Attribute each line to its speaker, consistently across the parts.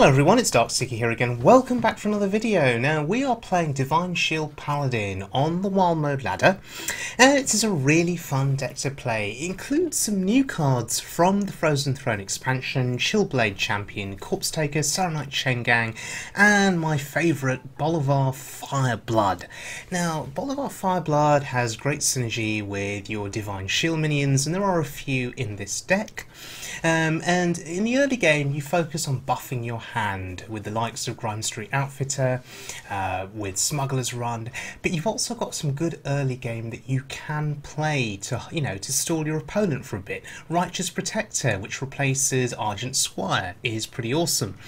Speaker 1: Hello everyone, it's Darkseeker here again. Welcome back for another video. Now we are playing Divine Shield Paladin on the Wild Mode ladder, and it is a really fun deck to play. It includes some new cards from the Frozen Throne expansion, Chillblade Champion, Corpse Taker, Saronite Chain Gang, and my favourite, Bolvar Fireblood. Now Bolvar Fireblood has great synergy with your Divine Shield minions, and there are a few in this deck. And in the early game you focus on buffing your hand with the likes of Grime Street Outfitter, with Smuggler's Run, but you've also got some good early game that you can play to, to stall your opponent for a bit. Righteous Protector, which replaces Argent Squire, is pretty awesome.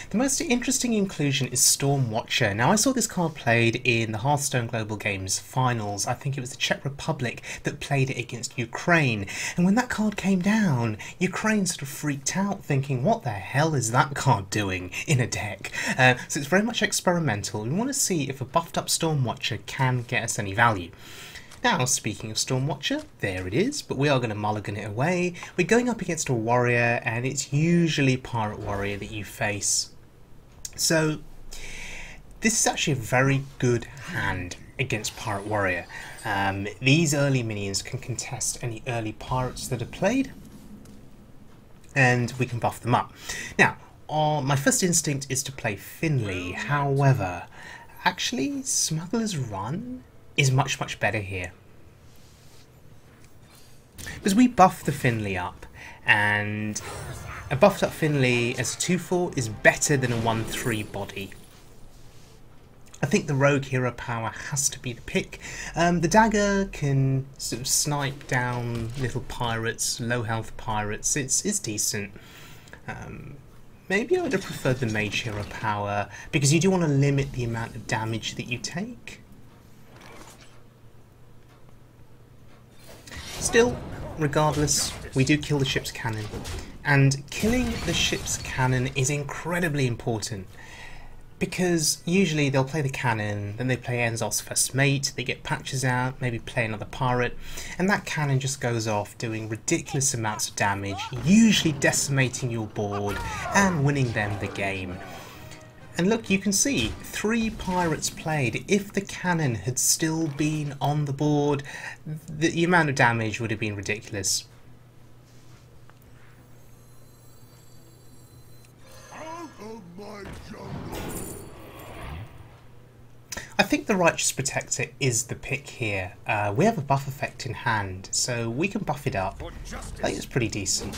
Speaker 1: The most interesting inclusion is Storm Watcher. Now I saw this card played in the Hearthstone Global Games finals. I think it was the Czech Republic that played it against Ukraine, and when that card came down, Ukraine sort of freaked out, thinking, what the hell is that card doing in a deck? So it's very much experimental. We want to see if a buffed up Storm Watcher can get us any value. Now, speaking of Storm Watcher, there it is, but we are going to mulligan it away. We're going up against a warrior, and it's usually Pirate Warrior that you face. So this is actually a very good hand against Pirate Warrior. These early minions can contest any early pirates that are played, and we can buff them up. Now, my first instinct is to play Finley. However, actually Smuggler's Run is much better here, because we buff the Finley up, and a buffed up Finley as a 2/4 is better than a 1/3 body. I think the rogue hero power has to be the pick. The dagger can sort of snipe down little pirates, low health pirates. It's decent. Maybe I would have preferred the mage hero power, because you do want to limit the amount of damage that you take. Still, regardless, we do kill the ship's cannon, and killing the ship's cannon is incredibly important, because usually they'll play the cannon, then they play Enzol's first mate, they get patches out, maybe play another pirate, and that cannon just goes off doing ridiculous amounts of damage, usually decimating your board and winning them the game. And look, you can see 3 pirates played. If the cannon had still been on the board, the amount of damage would have been ridiculous. I think the Righteous Protector is the pick here. We have a buff effect in hand, so we can buff it up. I think it's pretty decent.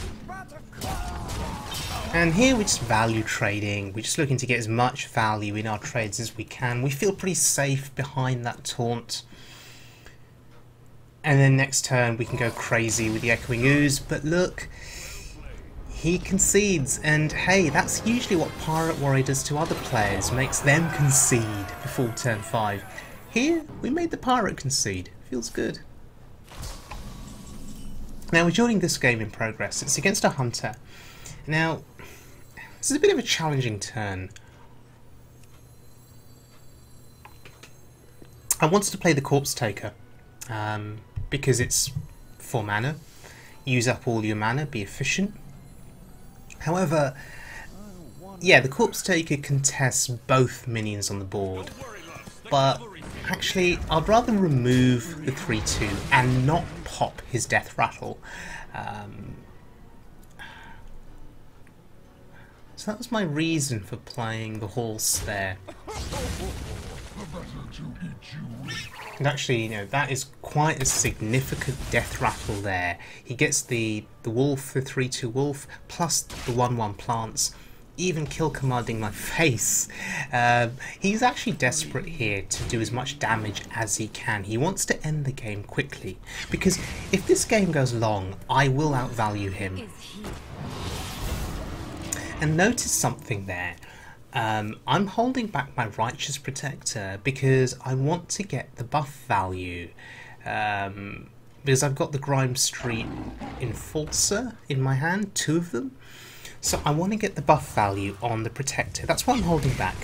Speaker 1: And here we're just value trading. We're just looking to get as much value in our trades as we can. We feel pretty safe behind that taunt. And then next turn we can go crazy with the Echoing Ooze, but look, he concedes, and hey, that's usually what Pirate Warrior does to other players, makes them concede before turn 5. Here, we made the pirate concede. Feels good. Now, we're joining this game in progress. It's against a hunter. Now, this is a bit of a challenging turn. I wanted to play the Corpse Taker, because it's 4 mana. Use up all your mana, be efficient. However, yeah, the Corpse Taker contests both minions on the board, but actually I'd rather remove the 3/2 and not pop his Death Rattle. So that was my reason for playing the horse there. And actually, that is quite a significant Death Rattle there. He gets the wolf, the 3/2 wolf, plus the 1/1 plants, even kill commanding my face. He's actually desperate here to do as much damage as he can. He wants to end the game quickly, because if this game goes long, I will outvalue him. And notice something there. I'm holding back my Righteous Protector because I want to get the buff value, because I've got the Grime Street Enforcer in my hand, 2 of them, so I want to get the buff value on the Protector. That's why I'm holding back.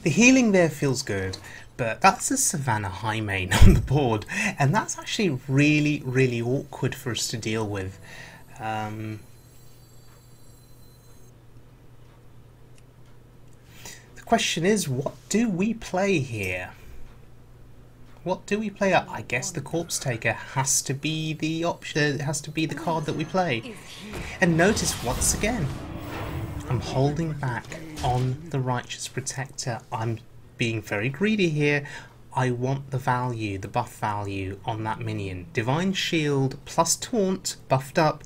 Speaker 1: The healing there feels good, but that's a Savannah Highmane on the board, and that's actually really awkward for us to deal with. The question is, what do we play here? What do we play? I guess the Corpse Taker has to be the option. It has to be the card that we play. And notice once again, I'm holding back on the Righteous Protector. I'm being very greedy here. I want the value, the buff value on that minion. Divine Shield plus Taunt buffed up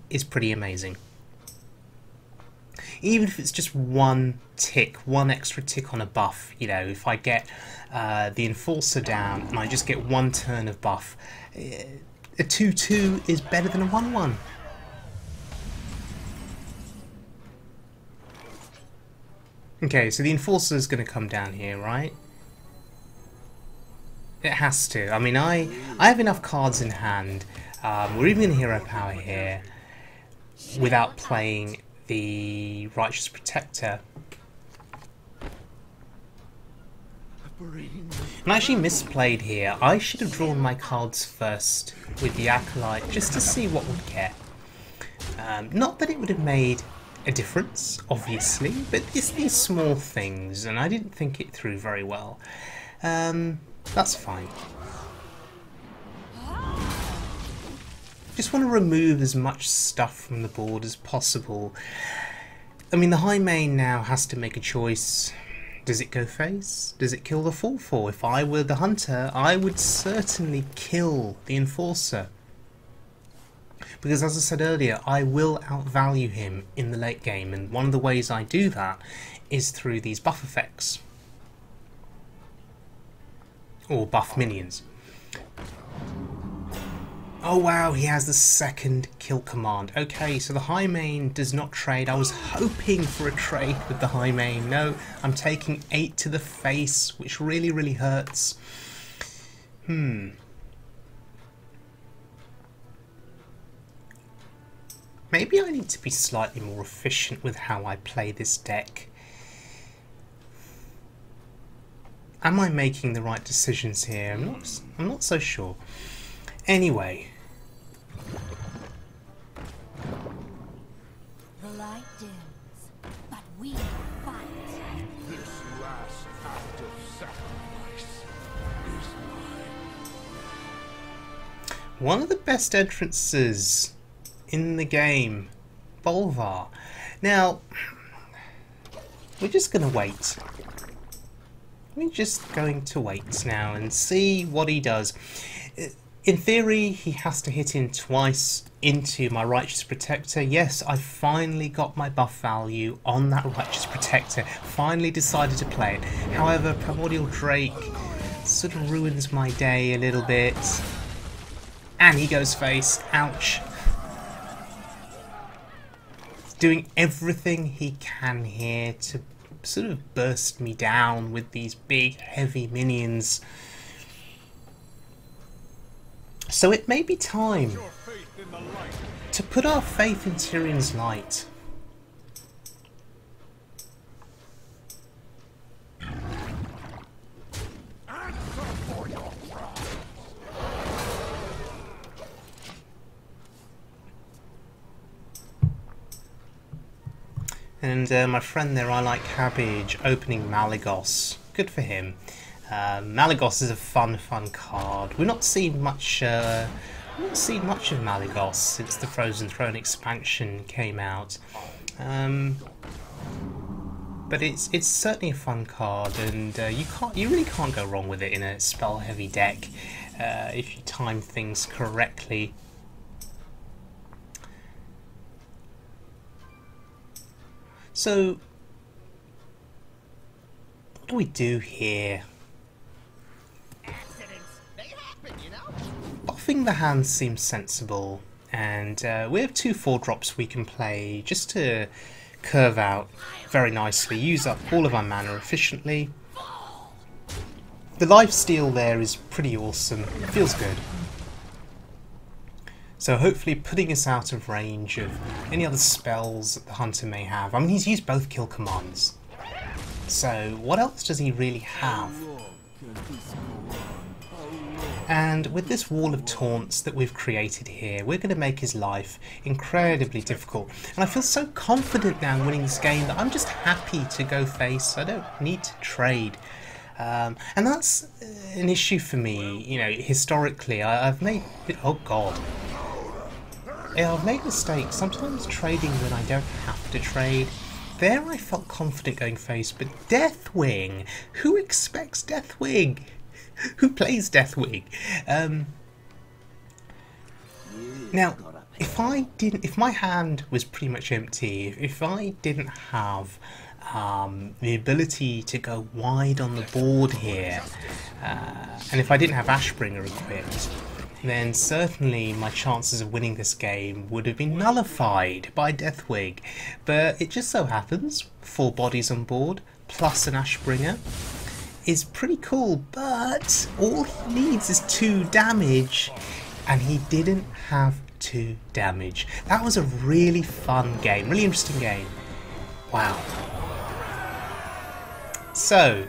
Speaker 1: is pretty amazing. Even if it's just one tick, one extra tick on a buff, you know, if I get the Enforcer down and I just get one turn of buff, a 2-2 is better than a 1-1. Okay, so the Enforcer is going to come down here, right? It has to. I mean, I have enough cards in hand. We're even in Hero Power here without playing the Righteous Protector. And I actually misplayed here. I should have drawn my cards first with the Acolyte just to see what we'd get. Not that it would have made a difference, obviously, but it's these small things, and I didn't think it through very well. That's fine. Just want to remove as much stuff from the board as possible. I mean, the High Main now has to make a choice. Does it go face? Does it kill the 4/4? If I were the Hunter, I would certainly kill the Enforcer. Because as I said earlier, I will outvalue him in the late game, and one of the ways I do that is through these buff effects. Or buff minions. Oh wow, he has the second kill command. Okay, so the High Main does not trade. I was hoping for a trade with the High Main. No, I'm taking 8 to the face, which really, really hurts. Maybe I need to be slightly more efficient with how I play this deck. Am I making the right decisions here? I'm not so sure. Anyway.
Speaker 2: The light dims, but we fight.
Speaker 3: This last act of sacrifice is mine.
Speaker 1: One of the best entrances in the game, Bolvar. Now, we're just going to wait. We're just going to wait now and see what he does. In theory, he has to hit in twice into my Righteous Protector. Yes, I finally got my buff value on that Righteous Protector. Finally decided to play it. However, Primordial Drake sort of ruins my day a little bit. And he goes face. Ouch. Doing everything he can here to sort of burst me down with these big, heavy minions. So it may be time to put our faith in Tyrion's light. And my friend there, I Like Cabbage, opening Malygos. Good for him. Malygos is a fun card. We're not seeing much. Of Malygos since the Frozen Throne expansion came out. But it's certainly a fun card, and you really can't go wrong with it in a spell-heavy deck if you time things correctly. So, what do we do here? Buffing the hand seems sensible, and we have 2 4-drops we can play just to curve out very nicely, use up all of our mana efficiently. The lifesteal there is pretty awesome, it feels good. So hopefully putting us out of range of any other spells that the Hunter may have. I mean, he's used both kill commands. So what else does he really have? And with this wall of taunts that we've created here, we're going to make his life incredibly difficult. And I feel so confident now in winning this game that I'm just happy to go face. I don't need to trade. And that's an issue for me, you know, historically. I've made... Oh, God. Yeah, I've made mistakes. Sometimes trading when I don't have to trade. There I felt confident going face, but Deathwing? Who expects Deathwing? Who plays Deathwing? Now, if my hand was pretty much empty, if I didn't have the ability to go wide on the board here, and if I didn't have Ashbringer equipped, then certainly my chances of winning this game would have been nullified by Deathwing. But it just so happens 4 bodies on board plus an Ashbringer is pretty cool, but all he needs is 2 damage, and he didn't have 2 damage. That was a really fun game, really interesting game. Wow. So,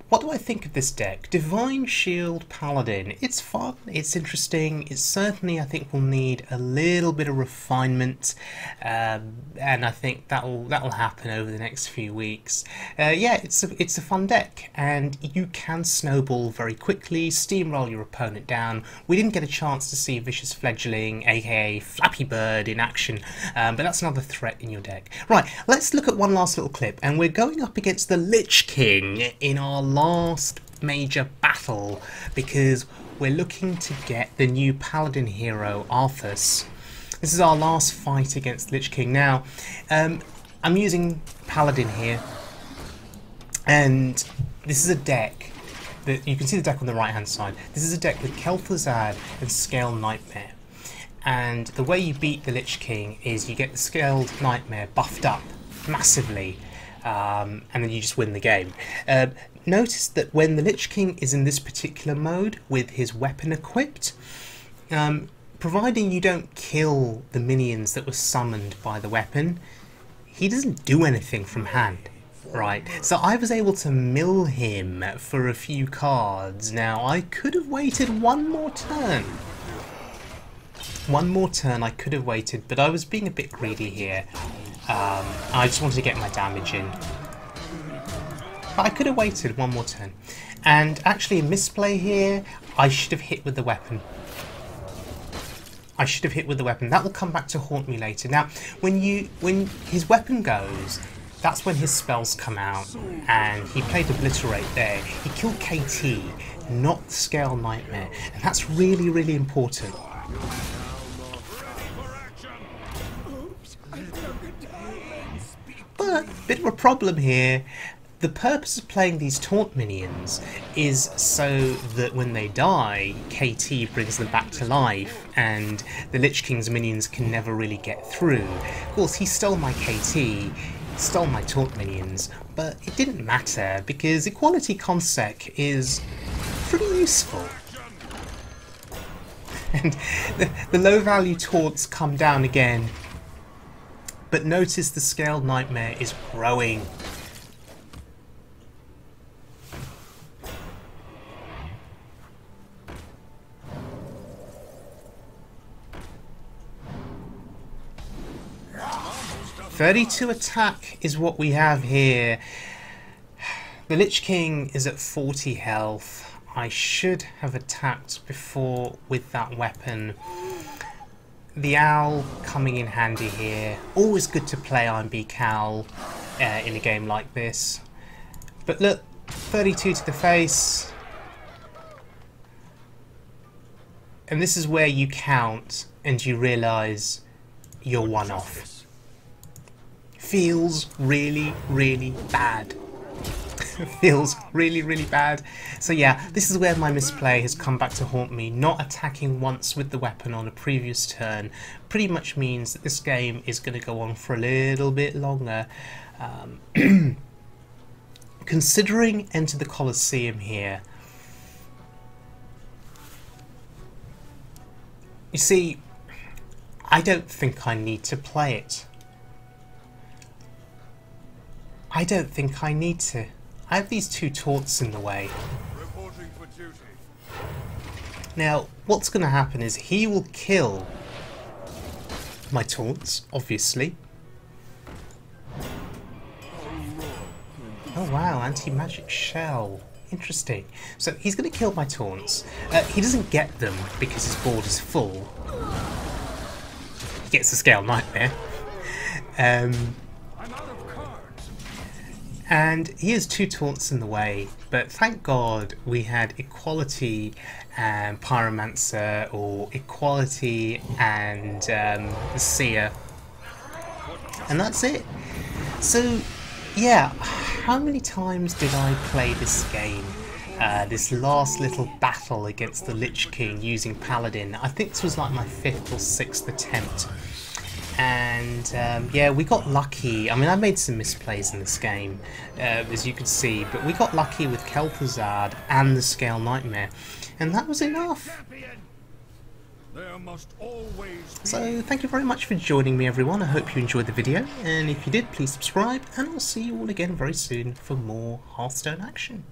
Speaker 1: what do I think of this deck? Divine Shield Paladin. It's fun, it's interesting, it certainly I think will need a little bit of refinement, and I think that'll happen over the next few weeks. Yeah, it's a fun deck, and you can snowball very quickly, steamroll your opponent down. We didn't get a chance to see Vicious Fledgling, aka Flappy Bird, in action, but that's another threat in your deck. Right, let's look at one last little clip, and we're going up against the Lich King in our last major battle, because we're looking to get the new Paladin hero Arthas. This is our last fight against Lich King. Now, I'm using Paladin here, and this is a deck that you can see the deck on the right hand side. This is a deck with Kel'Thuzad and Scaled Nightmare, and the way you beat the Lich King is you get the Scaled Nightmare buffed up massively, and then you just win the game. Notice that when the Lich King is in this particular mode with his weapon equipped, providing you don't kill the minions that were summoned by the weapon, he doesn't do anything from hand, right? So I was able to mill him for a few cards. Now, I could have waited one more turn. One more turn I could have waited, but I was being a bit greedy here. I just wanted to get my damage in. But I could have waited one more turn. And actually a misplay here, I should have hit with the weapon. I should have hit with the weapon. That will come back to haunt me later. Now, when his weapon goes, that's when his spells come out. And he played Obliterate there. He killed KT, not Scaled Nightmare. And that's really, really important. But, bit of a problem here. The purpose of playing these taunt minions is so that when they die, KT brings them back to life, and the Lich King's minions can never really get through. Of course, he stole my KT, stole my taunt minions, but it didn't matter, because Equality Consec is pretty useful. And the low-value taunts come down again, but notice the Scaled Nightmare is growing. .32 attack is what we have here. The Lich King is at 40 health. I should have attacked before with that weapon. The Owl coming in handy here. Always good to play IMB Cal in a game like this. But look, 32 to the face. And this is where you count and you realise you're one off. Feels really, really bad. Feels really, really bad. So yeah, this is where my misplay has come back to haunt me. Not attacking once with the weapon on a previous turn pretty much means that this game is going to go on for a little bit longer. Considering Enter the Colosseum here, you see, I don't think I need to play it. I don't think I need to. I have these 2 taunts in the way.
Speaker 3: Reporting for duty.
Speaker 1: Now, what's going to happen is he will kill my taunts, obviously. Oh wow, anti-magic shell. Interesting. So he's going to kill my taunts. He doesn't get them because his board is full. He gets the Scaled Nightmare. And he has 2 taunts in the way, but thank God we had Equality and Pyromancer, or Equality and Seer, and that's it. So yeah, how many times did I play this game? This last little battle against the Lich King using Paladin. I think this was like my 5th or 6th attempt. And yeah, we got lucky. I mean, I made some misplays in this game, as you can see, but we got lucky with Kel'Thuzad and the Scaled Nightmare, and that was enough. So thank you very much for joining me, everyone. I hope you enjoyed the video, and if you did, please subscribe, and I'll see you all again very soon for more Hearthstone action.